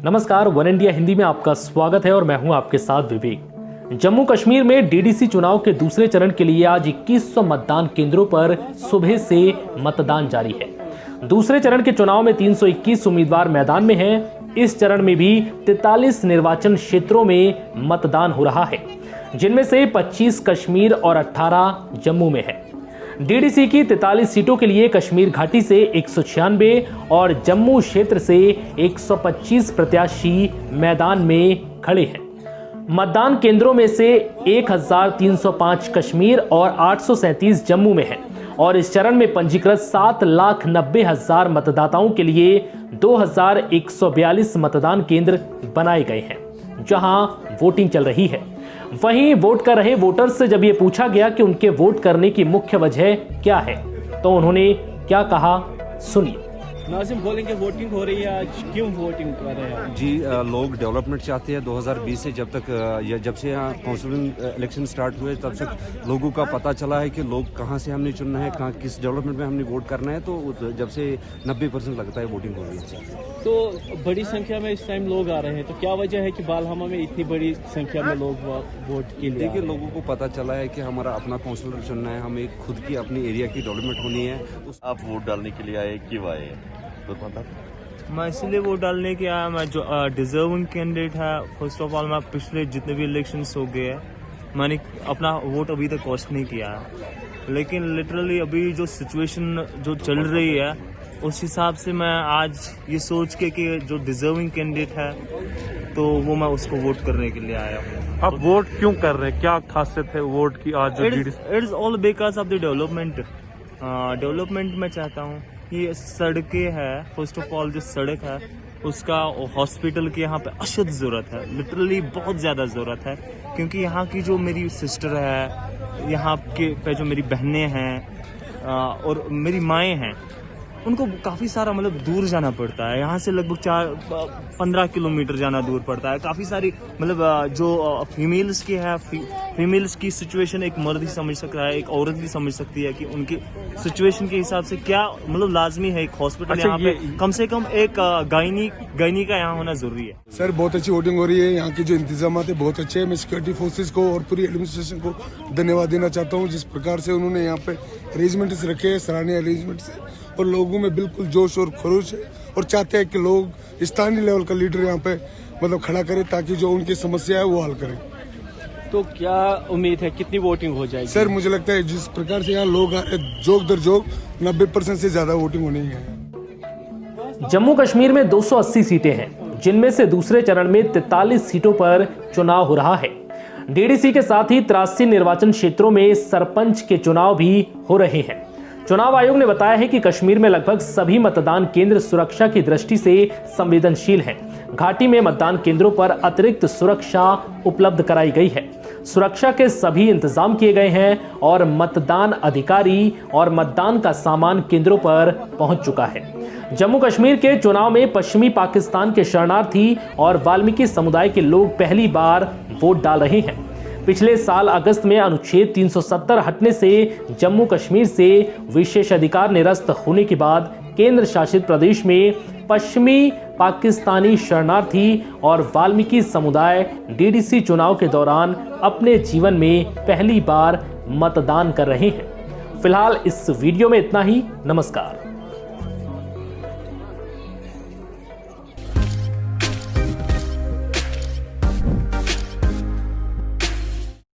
नमस्कार, one India Hindi में आपका स्वागत है और मैं हूं आपके साथ विवेक। जम्मू कश्मीर में डीडीसी चुनाव के दूसरे चरण के लिए आज 2100 मतदान केंद्रों पर सुबह से मतदान जारी है। दूसरे चरण के चुनाव में 321 उम्मीदवार मैदान में हैं। इस चरण में भी 43 निर्वाचन क्षेत्रों में मतदान हो रहा है, जिनमें से 25 कश्मीर और 18 जम्मू में है। डीडीसी की 43 सीटों के लिए कश्मीर घाटी से 196 और जम्मू क्षेत्र से 125 प्रत्याशी मैदान में खड़े हैं। मतदान केंद्रों में से 1305 कश्मीर और 837 जम्मू में है और इस चरण में पंजीकृत 7,90,000 मतदाताओं के लिए 2142 मतदान केंद्र बनाए गए हैं, जहां वोटिंग चल रही है। वहीं वोट कर रहे वोटर्स से जब ये पूछा गया कि उनके वोट करने की मुख्य वजह क्या है, तो उन्होंने क्या कहा, सुनिए। नाजिम, बोलेंगे वोटिंग हो रही है आज, क्यों वोटिंग कर रहे हैं? जी, लोग डेवलपमेंट चाहते हैं। 2020 से जब से यहाँ काउंसिलिंग इलेक्शन स्टार्ट हुए तब से लोगों का पता चला है कि लोग कहाँ से हमने चुनना है, कहाँ किस डेवलपमेंट में हमने वोट करना है। तो जब से 90% लगता है वोटिंग हो रही है। तो बड़ी संख्या में इस टाइम लोग आ रहे हैं, तो क्या वजह है कि बालहमा में इतनी बड़ी संख्या में लोग वोट के लिए? देखिए, लोगों को पता चला है कि हमारा अपना काउंसिलर चुनना है, हमें खुद की अपनी एरिया की डेवलपमेंट होनी है। आप वोट डालने के लिए आए, क्यों आए? तो मैं इसलिए वोट डालने के आया, मैं जो डिजर्विंग कैंडिडेट है। फर्स्ट ऑफ ऑल, मैं पिछले जितने भी इलेक्शंस हो गए मैंने अपना वोट अभी तक कास्ट नहीं किया है, लेकिन लिटरली अभी जो सिचुएशन जो चल रही है उस हिसाब से मैं आज ये सोच के कि जो डिजर्विंग कैंडिडेट है तो वो मैं उसको वोट करने के लिए आया हूँ। आप वोट क्यों कर रहे हैं, क्या खासियत है वोट की आज? It is all because of the development मैं चाहता हूँ। ये सड़कें है, फर्स्ट ऑफ ऑल जो सड़क है उसका हॉस्पिटल की यहाँ पे अशद ज़रूरत है, लिटरली बहुत ज़्यादा ज़रूरत है, क्योंकि यहाँ की जो मेरी सिस्टर है, यहाँ के पे जो मेरी बहनें हैं और मेरी माएँ हैं, उनको काफ़ी सारा मतलब दूर जाना पड़ता है। यहाँ से लगभग 15 किलोमीटर जाना दूर पड़ता है। काफ़ी सारी मतलब जो फीमेल्स की है, फीमेल्स की सिचुएशन एक मर्द ही समझ सकता है, एक औरत भी समझ सकती है कि उनकी सिचुएशन के हिसाब से क्या मतलब लाजमी है। एक हॉस्पिटल यहाँ पे कम से कम एक गायनी का यहाँ होना जरूरी है। सर, बहुत अच्छी वोटिंग हो रही है। यहाँ के जो इंतजाम है बहुत अच्छे हैं। मैं सिक्योरिटी फोर्सेज को और पूरी एडमिनिस्ट्रेशन को धन्यवाद देना चाहता हूँ, जिस प्रकार से उन्होंने यहाँ पे अरेंजमेंट्स रखे हैं, सराहनीय अरेंजमेंट्स है। और लोगों में बिल्कुल जोश और खरोश है और चाहते हैं कि लोग स्थानीय लेवल का लीडर यहाँ पे मतलब खड़ा करे ताकि जो उनकी समस्या है वो हल करें। तो क्या उम्मीद है, कितनी वोटिंग हो जाएगी? सर, मुझे लगता है जिस प्रकार से यहाँ लोग आ रहे हैं, जोक दर जोक 90% से ज्यादा वोटिंग होनी है। जम्मू कश्मीर में 280 सीटें हैं, जिनमें से दूसरे चरण में 43 सीटों पर चुनाव हो रहा है। डीडीसी के साथ ही 83 निर्वाचन क्षेत्रों में सरपंच के चुनाव भी हो रहे हैं। चुनाव आयोग ने बताया है कि कश्मीर में लगभग सभी मतदान केंद्र सुरक्षा की दृष्टि से संवेदनशील हैं। घाटी में मतदान केंद्रों पर अतिरिक्त सुरक्षा उपलब्ध कराई गई है। सुरक्षा के सभी इंतजाम किए गए हैं और मतदान अधिकारी और मतदान का सामान केंद्रों पर पहुंच चुका है। जम्मू कश्मीर के चुनाव में पश्चिमी पाकिस्तान के शरणार्थी और वाल्मीकि समुदाय के लोग पहली बार वोट डाल रहे हैं। पिछले साल अगस्त में अनुच्छेद 370 हटने से जम्मू कश्मीर से विशेषाधिकार निरस्त होने के बाद केंद्र शासित प्रदेश में पश्चिमी पाकिस्तानी शरणार्थी और वाल्मीकि समुदाय डीडीसी चुनाव के दौरान अपने जीवन में पहली बार मतदान कर रहे हैं। फिलहाल इस वीडियो में इतना ही। नमस्कार।